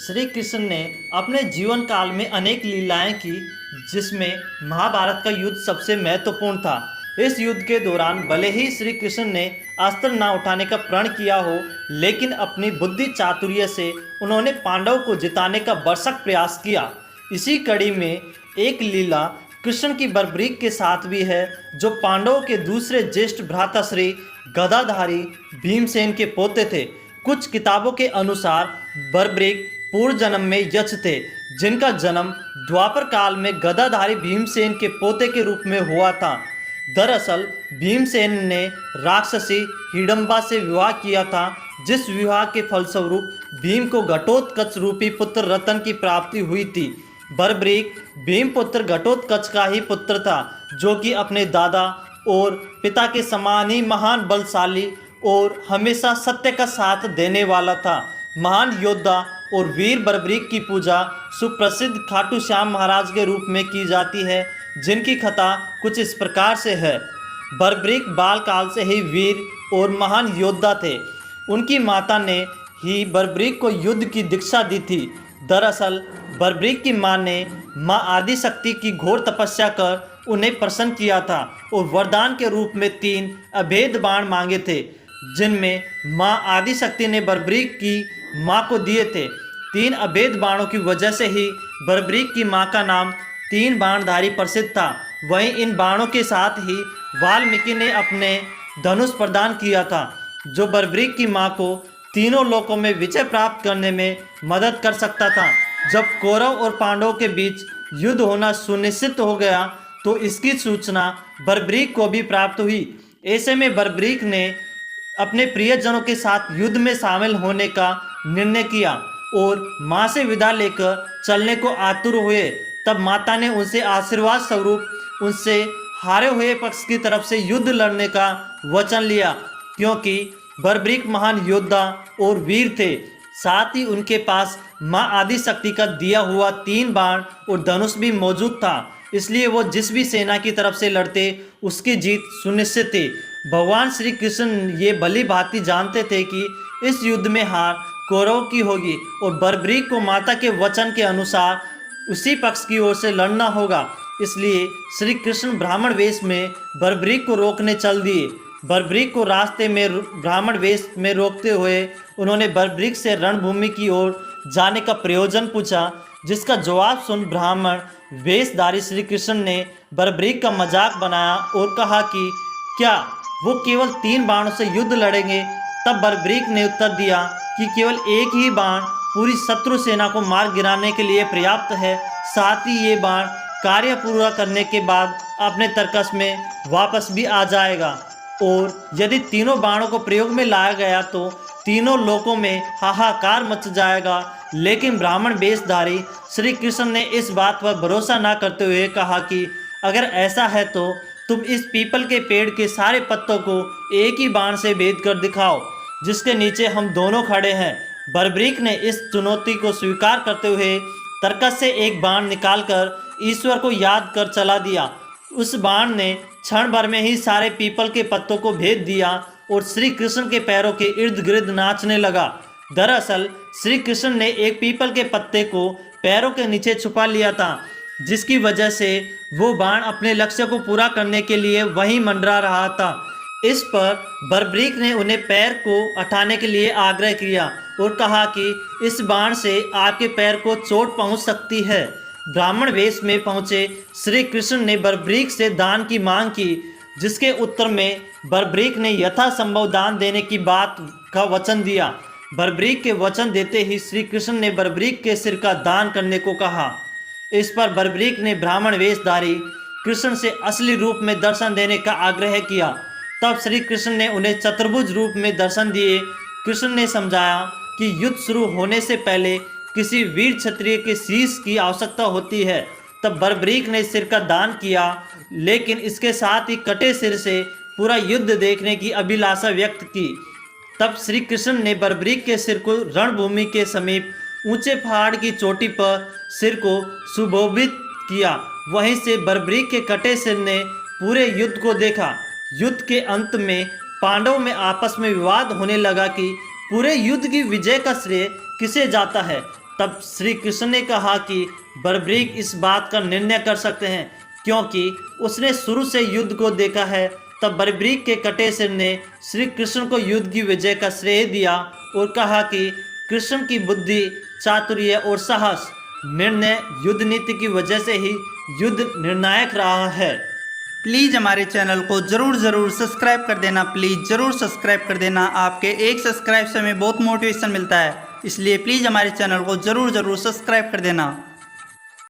श्री कृष्ण ने अपने जीवन काल में अनेक लीलाएं की, जिसमें महाभारत का युद्ध सबसे महत्वपूर्ण था। इस युद्ध के दौरान भले ही श्री कृष्ण ने अस्त्र न उठाने का प्रण किया हो, लेकिन अपनी बुद्धि चातुर्य से उन्होंने पांडव को जिताने का भरसक प्रयास किया। इसी कड़ी में एक लीला कृष्ण की बर्बरीक के साथ भी है, जो पांडवों के दूसरे ज्येष्ठ भ्राताश्री गदाधारी भीमसेन के पोते थे। कुछ किताबों के अनुसार बर्बरीक पूर्व जन्म में यक्ष थे, जिनका जन्म द्वापर काल में गदाधारी भीमसेन के पोते के रूप में हुआ था। दरअसल भीमसेन ने राक्षसी हिडंबा से विवाह किया था, जिस विवाह के फलस्वरूप भीम को घटोत्कच रूपी पुत्र रतन की प्राप्ति हुई थी। बर्बरीक भीमपुत्र घटोत्कच का ही पुत्र था, जो कि अपने दादा और पिता के समान ही महान बलशाली और हमेशा सत्य का साथ देने वाला था। महान योद्धा और वीर बर्बरीक की पूजा सुप्रसिद्ध खाटू श्याम महाराज के रूप में की जाती है, जिनकी कथा कुछ इस प्रकार से है। बर्बरीक बाल काल से ही वीर और महान योद्धा थे। उनकी माता ने ही बर्बरीक को युद्ध की दीक्षा दी थी। दरअसल बर्बरीक की मां ने मां आदिशक्ति की घोर तपस्या कर उन्हें प्रसन्न किया था और वरदान के रूप में 3 अभेद बाण मांगे थे, जिनमें मां आदिशक्ति ने बर्बरीक की मां को दिए थे। 3 अभेद बाणों की वजह से ही बर्बरीक की मां का नाम 3 बाणधारी प्रसिद्ध था। वहीं इन बाणों के साथ ही वाल्मीकि ने अपने धनुष प्रदान किया था, जो बर्बरीक की मां को तीनों लोकों में विजय प्राप्त करने में मदद कर सकता था। जब कौरव और पांडवों के बीच युद्ध होना सुनिश्चित हो गया, तो इसकी सूचना बर्बरीक को भी प्राप्त हुई। ऐसे में बर्बरीक ने अपने प्रियजनों के साथ युद्ध में शामिल होने का निर्णय किया और मां से विदा लेकर चलने को आतुर हुए। तब माता ने उनसे आशीर्वाद स्वरूप उनसे हारे हुए पक्ष की तरफ से युद्ध लड़ने का वचन लिया, क्योंकि बर्बरीक महान योद्धा और वीर थे। साथ ही उनके पास मां आदिशक्ति का दिया हुआ 3 बाण और धनुष भी मौजूद था, इसलिए वो जिस भी सेना की तरफ से लड़ते उसकी जीत सुनिश्चित थी। भगवान श्री कृष्ण ये भली भांति जानते थे कि इस युद्ध में हार कौरव की होगी और बर्बरीक को माता के वचन के अनुसार उसी पक्ष की ओर से लड़ना होगा। इसलिए श्री कृष्ण ब्राह्मण वेश में बर्बरीक को रोकने चल दिए। बर्बरीक को रास्ते में ब्राह्मण वेश में रोकते हुए उन्होंने बर्बरीक से रणभूमि की ओर जाने का प्रयोजन पूछा, जिसका जवाब सुन ब्राह्मण वेशधारी श्री कृष्ण ने बर्बरीक का मजाक बनाया और कहा कि क्या वो केवल 3 बाणों से युद्ध लड़ेंगे। तब बर्बरीक ने उत्तर दिया कि केवल एक ही बाण पूरी शत्रु सेना को मार गिराने के लिए पर्याप्त है। साथ ही ये बाण कार्य पूरा करने के बाद अपने तर्कस में वापस भी आ जाएगा, और यदि तीनों बाणों को प्रयोग में लाया गया तो तीनों लोकों में हाहाकार मच जाएगा। लेकिन ब्राह्मण वेशधारी श्री कृष्ण ने इस बात पर भरोसा न करते हुए कहा कि अगर ऐसा है तो तुम इस पीपल के पेड़ के सारे पत्तों को एक ही बाण से भेद कर दिखाओ, जिसके नीचे हम दोनों खड़े हैं। बर्बरीक ने इस चुनौती को स्वीकार करते हुए तर्कस से एक बाण निकालकर ईश्वर को याद कर चला दिया। उस बाण ने क्षण भर में ही सारे पीपल के पत्तों को भेद दिया और श्री कृष्ण के पैरों के इर्द गिर्द नाचने लगा। दरअसल श्री कृष्ण ने एक पीपल के पत्ते को पैरों के नीचे छुपा लिया था, जिसकी वजह से वो बाण अपने लक्ष्य को पूरा करने के लिए वहीं मंडरा रहा था। इस पर बर्बरीक ने उन्हें पैर को हटाने के लिए आग्रह किया और कहा कि इस बाण से आपके पैर को चोट पहुंच सकती है। ब्राह्मण वेश में पहुंचे श्री कृष्ण ने बर्बरीक से दान की मांग की, जिसके उत्तर में बर्बरीक ने यथासंभव दान देने की बात का वचन दिया। बर्बरीक के वचन देते ही श्री कृष्ण ने बर्बरीक के सिर का दान करने को कहा। इस पर बर्बरीक ने ब्राह्मण वेशधारी कृष्ण से असली रूप में दर्शन देने का आग्रह किया। तब श्री कृष्ण ने उन्हें चतुर्भुज रूप में दर्शन दिए। कृष्ण ने समझाया कि युद्ध शुरू होने से पहले किसी वीर क्षत्रिय के शीश की आवश्यकता होती है। तब बर्बरीक ने सिर का दान किया, लेकिन इसके साथ ही कटे सिर से पूरा युद्ध देखने की अभिलाषा व्यक्त की। तब श्री कृष्ण ने बर्बरीक के सिर को रणभूमि के समीप ऊंचे पहाड़ की चोटी पर सिर को सुशोभित किया। वहीं से बर्बरीक के कटे सिर ने पूरे युद्ध को देखा। युद्ध के अंत में पांडवों में आपस में विवाद होने लगा कि पूरे युद्ध की विजय का श्रेय किसे जाता है। तब श्री कृष्ण ने कहा कि बर्बरीक इस बात का निर्णय कर सकते हैं क्योंकि उसने शुरू से युद्ध को देखा है। तब बर्बरीक के कटे सिर ने श्री कृष्ण को युद्ध की विजय का श्रेय दिया और कहा कि कृष्ण की बुद्धि, चातुर्य और साहस निर्णय युद्ध नीति की वजह से ही युद्ध निर्णायक रहा है। प्लीज़ हमारे चैनल को ज़रूर सब्सक्राइब कर देना। प्लीज़ ज़रूर सब्सक्राइब कर देना। आपके एक सब्सक्राइब से हमें बहुत मोटिवेशन मिलता है, इसलिए प्लीज़ हमारे चैनल को ज़रूर सब्सक्राइब कर देना।